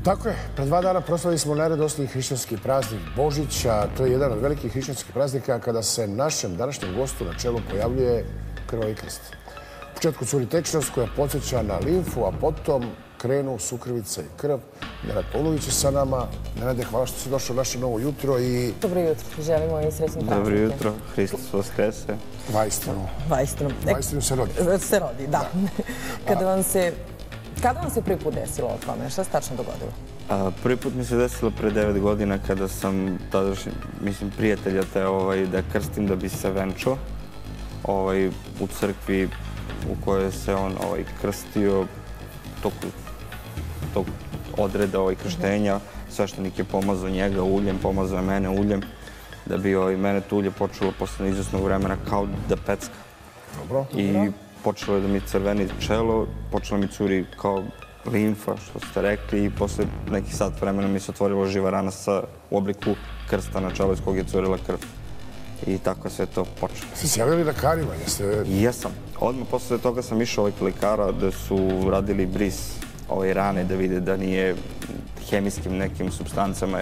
Tako je. Pred 2 dana proslavili smo najradosniji hrišćanski praznik Božić, a to je jedan od velikih hrišćanskih praznika kada se našem današnjem gostu na čelu pojavljuje krvavi krst. U početku curi tečnost koja podsjeća na limfu, a potom krenu sukrvica i krv. Nenad Paunović je sa nama. Nenade, hvala što si došao u naše novo jutro i... Dobro jutro. Želimo i srećni praznik. Dobro jutro. Hristos vaskrese. Vajstinu. Vajstinu. Vajstinu se rodi. Se rodi, da. Kada vam se prvi put desilo o tome? Šta se tačno dogodilo? Prvi put mi se desilo pre 9 godina kada sam tadašnji, prijatelja teo da krstim da bi se venčao u crkvi u kojoj se on krstio tog odreda krštenja. Sveštenik je pomazao njega uljem, pomazao je mene uljem, da bi mene to ulje počelo posle izvesnog vremena kao da pecka. Dobro. I počelo je da mi crveni čelo, počelo mi curi kao limfa, što ste rekli, i posle nekih sat vremena mi se otvorila živa rana u obliku krsta na čelu iz kog je curila krv. I tako sve to počelo. Ste se javili lekarima? Jesam. Odmah posle toga sam išao kod lekara da su radili bris rane, da vide da nije hemijskim nekim supstancama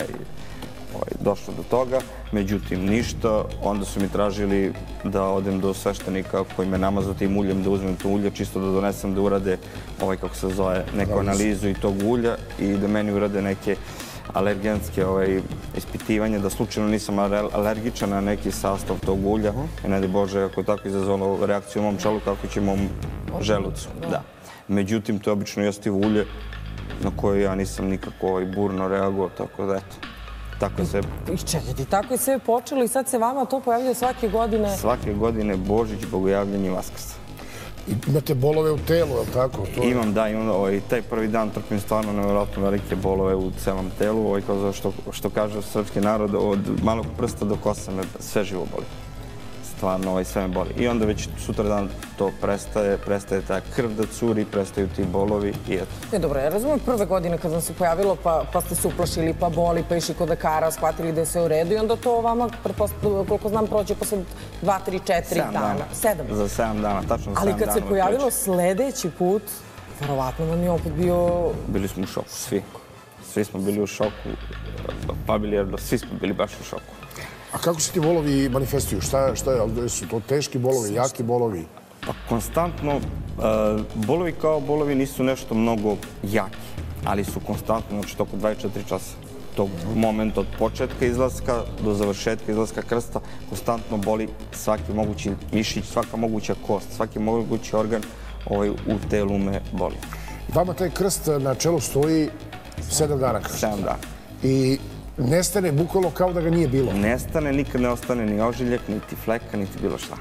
došlo do toga. Međutim, ništa. Onda su mi tražili da odem do sveštenika koji me namazao tim uljem, da uzmem to ulje, čisto da donesem da urade, kako se zove, neku analizu i tog ulja i da meni urade neke alergenske ispitivanja, da slučajno nisam alergičan na neki sastav tog ulja. Ne daj Bože, ako je tako izazvalo reakciju u mom čelu, kako će u mom želucu. Međutim, to je obično jestivo ulje na koje ja nisam nikako burno reagovao, tako da eto. Tako je sve... Iščekajte, tako je sve počelo i sad se vama to pojavljuje svake godine? Svake godine Božić, Bogojavljanje i Vaskrs. Imate bolove u telu, je li tako? Imam, da, imam. Taj prvi dan trpim stvarno nevjerojatno velike bolove u celom telu. Što kaže srpski narod, od malog prsta do kosa me sve živo boli. Stvarno, sve me boli. I onda već sutra dan to prestaje ta krv da curi, prestaju ti bolovi i eto. Dobro, ja razumijem prve godine kad vam se pojavilo pa ste se uplašili, pa boli, pa išli kod lekara, shvatili da je sve u redu i onda to vama, koliko znam, prođe posle 2, 3, 4 dana. 7. Za 7 dana, tačno za 7 dana. Ali kad se pojavilo sledeći put, verovatno vam je opet bio... Bili smo u šoku, svi. Svi smo bili u šoku, svi smo bili baš u šoku. A kako se ti bolovi manifestuju? Šta je? Su to teški bolovi, jaki bolovi? Pa konstantno, bolovi kao bolovi nisu nešto mnogo jaki, ali su konstantno, znači toko 24 časa. Tog momenta od početka izlaska do završetka izlaska krsta, konstantno boli svaki mogući mišić, svaka moguća kost, svaki mogući organ u telu me boli. Vama taj krst na čelu stoji 7 dana krsta. 7 dana. I nestane bukvalno kao da ga nije bilo. Nestane, nikad ne ostane ni ožiljak, niti fleka, niti bilo šta.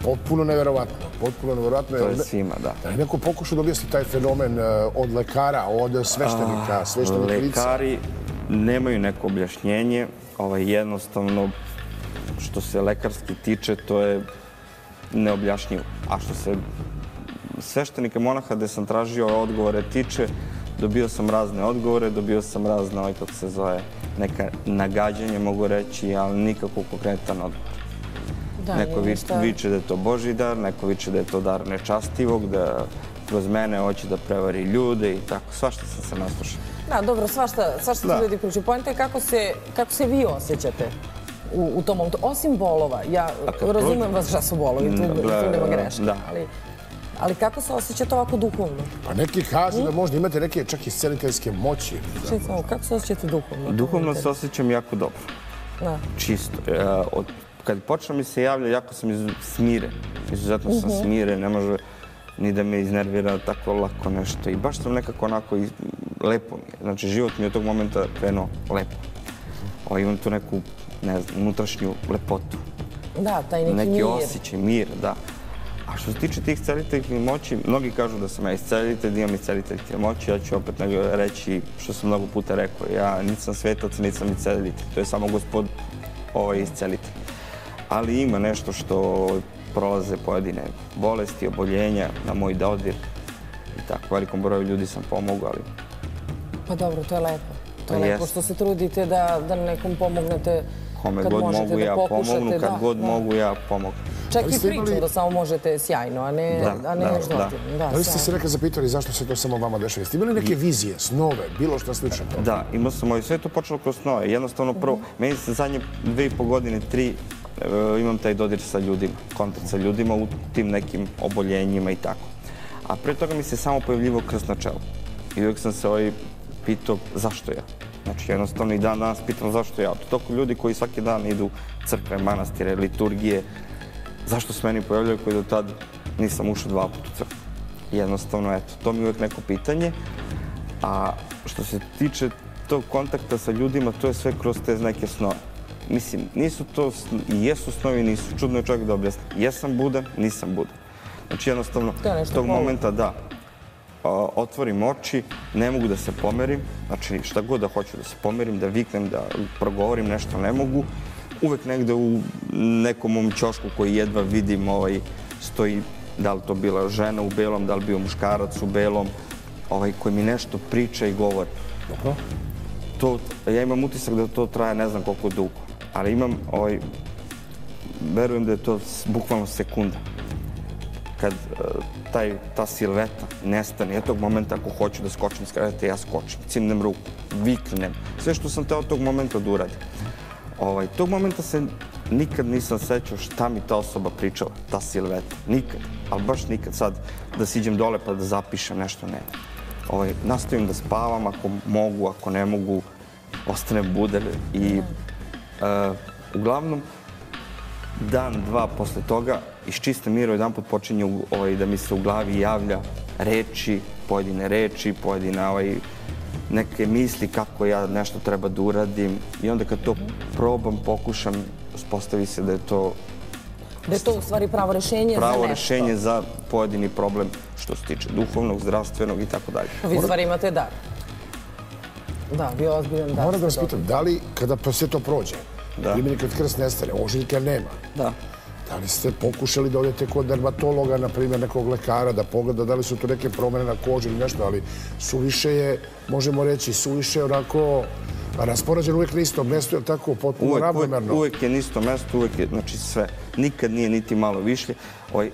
Potpuno neverovatno. Potpuno neverovatno. To je svima, da. Da je neko pokušao da objasni taj fenomen od lekara, od sveštenika, sveštenih lica? Lekari nemaju neko objašnjenje. Jednostavno, što se lekarski tiče, to je neobjašnjivo. A što se sveštenika monaha gde sam tražio odgovore tiče, dobio sam razne odgovore, dobio sam razne, kako se zove, neka nagađanja, mogu reći, ali nikako konkretan odgovor. Neko viče da je to Božji dar, neko viče da je to dar nečastivog, da kroz mene hoće da prevari ljude i tako. Svašta sam se naslušao. Da, dobro, svašta ti ljudi pričaju. Poenta je kako se vi osjećate u tom momentu. Osim bolova, ja razumem vas šta su bolovi, tu nema greške. Ali kako se osjećate ovako duhovno? Pa neki kažu da možda imate neke čak i isceliteljske moći. Kako se osjećate duhovno? Duhovno se osjećam jako dobro. Čisto. Kad počeo mi se javlja, jako sam smiren. Izuzetno sam smiren, ne može ni da me iznervira tako lako nešto. I baš sam nekako onako lepo mi je. Znači, život mi je od tog momenta krenuo lepo. Imam tu neku, ne znam, unutrašnju lepotu. Da, taj neki mir. Neki osjećaj, mir, da. A što se tiče tih isceliteljskih moći, mnogi kažu da sam ja iscelitelj, da imam isceliteljske moći. Ja ću opet reći što sam mnogo puta rekao. Ja nisam svetac, nisam iscelitelj. To je samo Gospod iscelitelj. Ali ima nešto što prolaze pojedine bolesti, oboljenja na moj dodir. I tako, velikom broju ljudi sam pomogao, ali... Pa dobro, to je lepo. To je lepo što se trudite da nekom pomognete kad možete da pokušate. Kad god mogu, ja pomogu. Čak i pričam da samo možete sjajno, a ne ždotim. Da li ste se nekad zapitali zašto se to samo vama dešava? Ste imali neke vizije, snove, bilo što slično? Da, imao sam, sve to počelo kroz snove. Jednostavno, prvo, meni se zadnje 2,5 godine, 3, imam taj dodir sa ljudima, kontakt sa ljudima u tim nekim oboljenjima i tako. A pre toga mi se samo pojavljivao krst na čelu. I uvijek sam se pitao zašto ja. Znači, jednostavno i dan danas pitam zašto ja. To toliko ljudi koji svaki dan idu u crkve, manastire, liturgije, zašto se meni pojavljaju koji do tad nisam ušao 2 puta u crkvu. Jednostavno, eto, to mi je uvijek neko pitanje. A što se tiče tog kontakta sa ljudima, to je sve kroz te neke snove. Mislim, nisu to, i jesu snovi, nisu. Čudno je čovjek da objasni. Jesam budan, nisam budan. Znači, jednostavno, tog momenta, da, otvorim oči, ne mogu da se pomerim, znači šta god da hoću da se pomerim, da viknem, da progovorim nešto, ne mogu. Uvek negde u nekom mom ćošku koji jedva vidim stoji, da li to bila žena u belom, da li bio muškarac u belom, koji mi nešto priča i govori. Ja imam utisak da to traje ne znam koliko dugo, ali imam, verujem da je to bukvalno sekunda. Kad ta silveta nestane, ja tog momenta ako hoću da skočim s kreveta, ja skočim, cimnem ruku, viknem, sve što sam teo tog momenta da uradim. Tog momenta se nikad nisam sećao šta mi ta osoba pričala, ta silveta, nikad, ali baš nikad sad da siđem dole pa da zapišem nešto, ne. Nastavim da spavam ako mogu, ako ne mogu, ostanem budan i uglavnom dan, dva posle toga iz čiste mira jedan put počinju da mi se u glavi javlja reči, pojedine neke misli kako ja nešto treba da uradim i onda kad to probam, pokušam, uspostavi se da je to... Da je to u stvari pravo rešenje za nešto. Pravo rešenje za pojedini problem što se tiče duhovnog, zdravstvenog i tako dalje. Vi u stvari imate dar. Da, vi ozbiljan dar. Moram da vas pitam, da li kada sve to prođe, ili kad krst nestane, ožiljka nema, da li ste pokušali da odete kod dermatologa, na primjer nekog lekara, da pogleda da li su tu neke promene na koži ili nešto, ali suviše je, možemo reći, suviše onako raspoređen uvijek na istom mjestu, je li tako potpuno ravnomerno? Uvijek je na istom mjestu, uvijek je, znači sve, nikad nije niti malo višlje.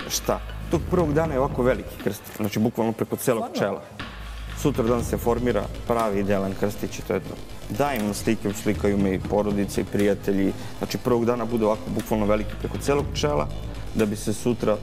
Šta? Tog prvog dana je ovako veliki krst, znači bukvalno preko celog čela. Sutra dan se formira pravi idealan krstić i to je to. Dajem na slike, slikaju me i porodice i prijatelji. Znači prvog dana bude ovako bukvalno veliki preko celog čela da bi se sutra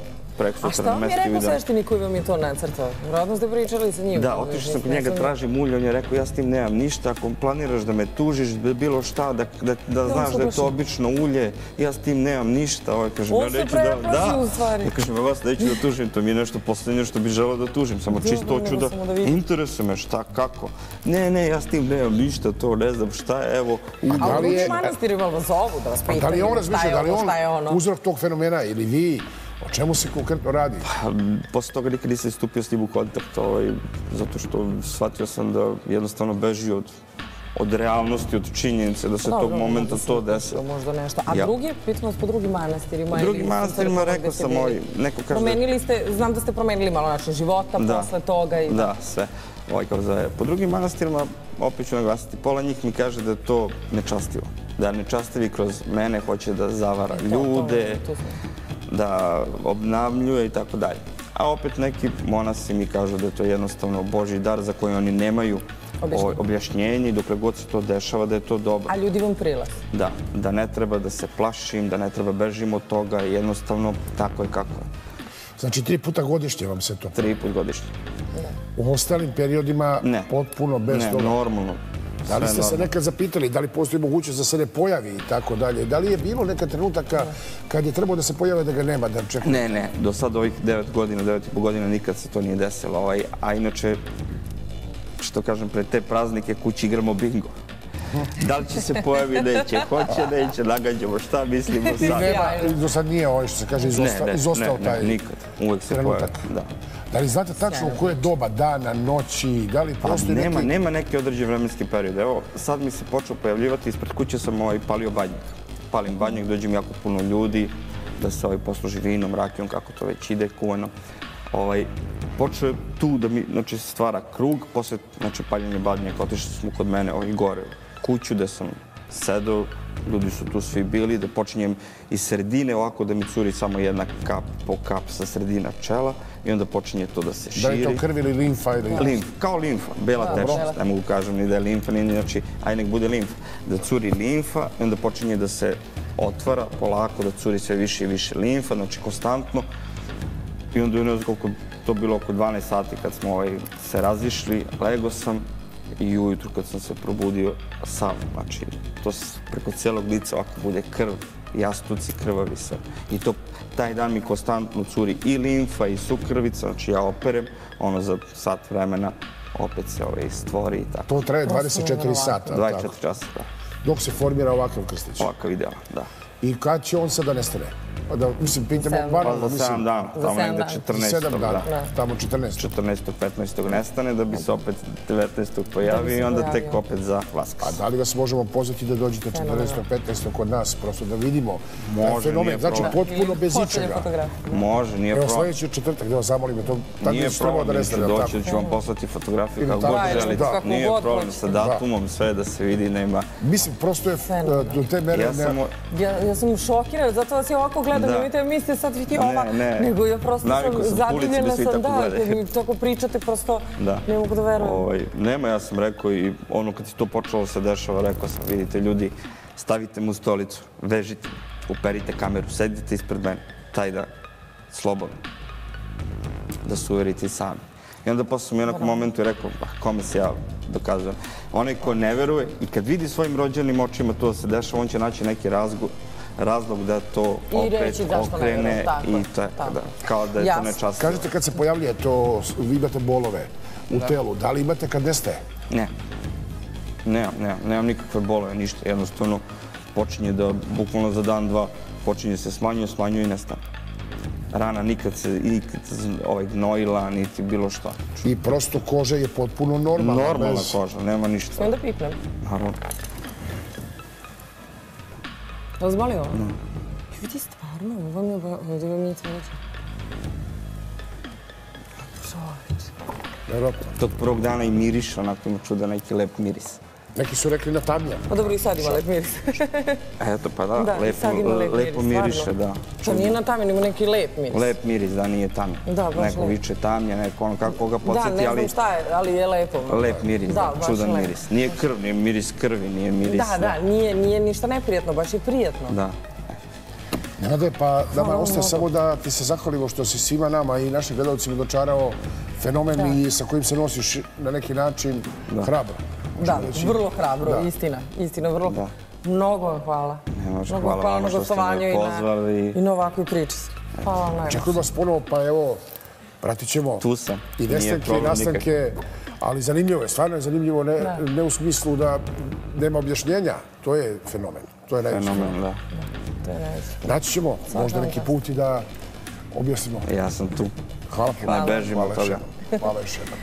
A šta vam je rekao sveštenik koji vam je to nacrtao? Vjerojatno ste pričali sa njim. Da, otišao sam kod njega, tražim ulje, on je rekao ja s tim nemam ništa, ako planiraš da me tužiš, bilo šta, da znaš da je to obično ulje, ja s tim nemam ništa. On se preprosi u stvari. Ja kažem, vas neću da tužim, to mi je nešto poslednje što bih želeo da tužim, samo čisto hoću da interesuje me šta, kako. Ne, ja s tim nemam ništa, to ne znam šta je, evo. A u drugim manastirima vas zovu da vas pitaju da li je on razmišljao, da li je on uzrok tog fenomena ili vi? O čemu se konkretno radi? Posle toga nikad nisam stupio s njim u kontakt, zato što shvatio sam da jednostavno beži od realnosti, od činjenice, da se tog momenta to desilo. Možda nešto. A drugi, pitam vas po drugim manastirima? U drugim manastirima rekao sam neko kaže... Promenili ste, znam da ste promenili malo način života posle toga. Da, sve. Po drugim manastirima, opet ću naglasiti, pola njih mi kaže da je to nečastivo. Da nečastivi kroz mene hoće da zavara ljude, da obnavljuje i tako dalje. A opet neki monasi mi kažu da je to jednostavno Božji dar za koji oni nemaju objašnjenje i dokle god se to dešava da je to dobro. A ljudi vam prilaz? Da ne treba da se plašim, da ne treba bežim od toga, jednostavno tako je kako je. Znači 3 puta godišnje vam se to? 3 puta godišnje. U ostalim periodima potpuno bez toga? Ne, normalno. Da li ste se nekad zapitali da li postoji mogućnost da se ne pojavi i tako dalje? Da li je bilo neka trenutaka kad je trebao da se pojave da ga nema, da čekaju? Ne. Do sad ovih 9,5 godina nikad se to nije desilo. A inače, što kažem, pred te praznike kući igramo bingo. Da li će se pojavi, neće, hoće, neće, nagađamo, šta mislimo sad? Do sad nije što se kaže izostao taj trenutak. Ne, nikad. Uvijek se pojavi, da. Da li znate tačno u koje doba, dana, noći, da li postoji neki... Nema neki određen vremenski period. Evo, sad mi se počeo pojavljivati, ispred kuće sam palio banjak. Palim banjak, dođe mi jako puno ljudi, da se posluži vinom, rakijom, kako to već ide, kuvano. Počeo tu da mi stvara krug, posle paljenja banjaka otišli smo kod mene gore kuću gde sam sedao, ljudi su tu svi bili, da počinjem iz sredine ovako da mi curi samo jedna kap po kap sa sredina čela i onda počinje to da se širi. Da li je to krv ili limfa? Limf, kao limfa, bela tečnost, ne mogu kažem ni da je limfa, ni znači, aj nek bude limfa. Da curi limfa i onda počinje da se otvara polako, da curi sve više i više limfa, znači konstantno. I onda ne znam koliko to bilo oko 12 sati kad smo se razišli, lego sam i ujutru kad sam se probudio sav, znači to preko cijelog lica ovako bude krv, jastuci, krvavi sve. I to taj dan mi konstantno curi i limfa i sukrvica, znači ja operem, ono za sat vremena opet se stvori i tako. To traje 24 sata. 24 časa, da. Dok se formira ovakav krstić. Ovakav ideal, da. I kad će on sad da nestane? Da, mislim, pitamo banalno, za 7 dana, tamo negde 14. 7 dana, tamo 14. 14. 15. nestane, da bi se opet 19. pojavio i onda tek opet za Vaskrs. A da li vas možemo pozvati da dođete 14. 15. kod nas, prosto da vidimo fenomen, znači potpuno bez ičega. Može, nije problem. Evo sljedeći četvrtak, da vas zamolimo, to tako nije problem, ću doći da ću vam poslati fotografiju kako god želite. Nije problem sa datumom, sve da se vidi, nema... Mislim, prosto je do te mere... Ja sam šokirana, zato vas ja ovako gledam, nemojte mislite sad vidi ova, nego ja prosto sam zadivljena sam, da, kad mi tako pričate, prosto ne mogu da verujem. Nema, ja sam rekao i ono kad je to počelo se dešava, rekao sam, vidite ljudi, stavite mu stolicu, vežite, uperite kameru, sedite ispred mene, taj da, slobodno, da se uverite i sami. I onda posle sam u jednom momentu rekao, kome se ja dokazujem. Onaj ko ne veruje i kad vidi svojim rođenim očima to se dešava, on će naći neki razlog da to opet okrene i tako da, kao da je to nečasno. Kažete kad se pojavljuje to, vi imate bolove u telu, da li imate kad nestaje? Ne. Nemam nikakve bolove, ništa. Jednostavno počinje da, bukvalno za dan, dva, počinje se smanjuje i nestane. Rana nikad se gnojila, niti bilo šta. I prosto koža je potpuno normalna. Normalna koža, nema ništa. Sve da pipnem? Naravno. Razbali ovo? Vidi stvarno, ovo mi je nije cveće. Vjerojatno. Tog prvog dana i miriš, onako ima čuda neki lep miris. Neki su rekli na tamnja. Pa dobro, i sad ima lep miris. Eto, pa da, lepo miriše, da. To nije na tamnja, ima neki lep miris. Lep miris, da, nije tamnja. Neko viče tamnja, neko ono kako ga podsjeti, ali... Da, ne znam šta je, ali je lepo. Lep miris, da, čudan miris. Nije krv, nije miris krvi, nije miris... Da, nije ništa neprijatno, baš je prijatno. Da. Nenade, pa nama ostaje samo da ti se zahvalimo što si svima nama i našim gledalcima dočarao fenomen i sa kojim se nosiš na neki način hrabro. Da, vrlo hrabro, istina, vrlo. Mnogo vam hvala. Hvala vama što ste me pozvali. I na ovakvoj priči. Hvala vam najbolje. Čekujem vas ponovo, pa evo, pratit ćemo i nestanke i nastanke, ali zanimljivo je, stvarno je zanimljivo, ne u smislu da nema objašnjenja, to je fenomen. To je najveći fenomen. Naći ćemo možda neki put i da objasnimo. Ja sam tu. Hvala puno. Ne bežimo od toga. Hvala još jednom.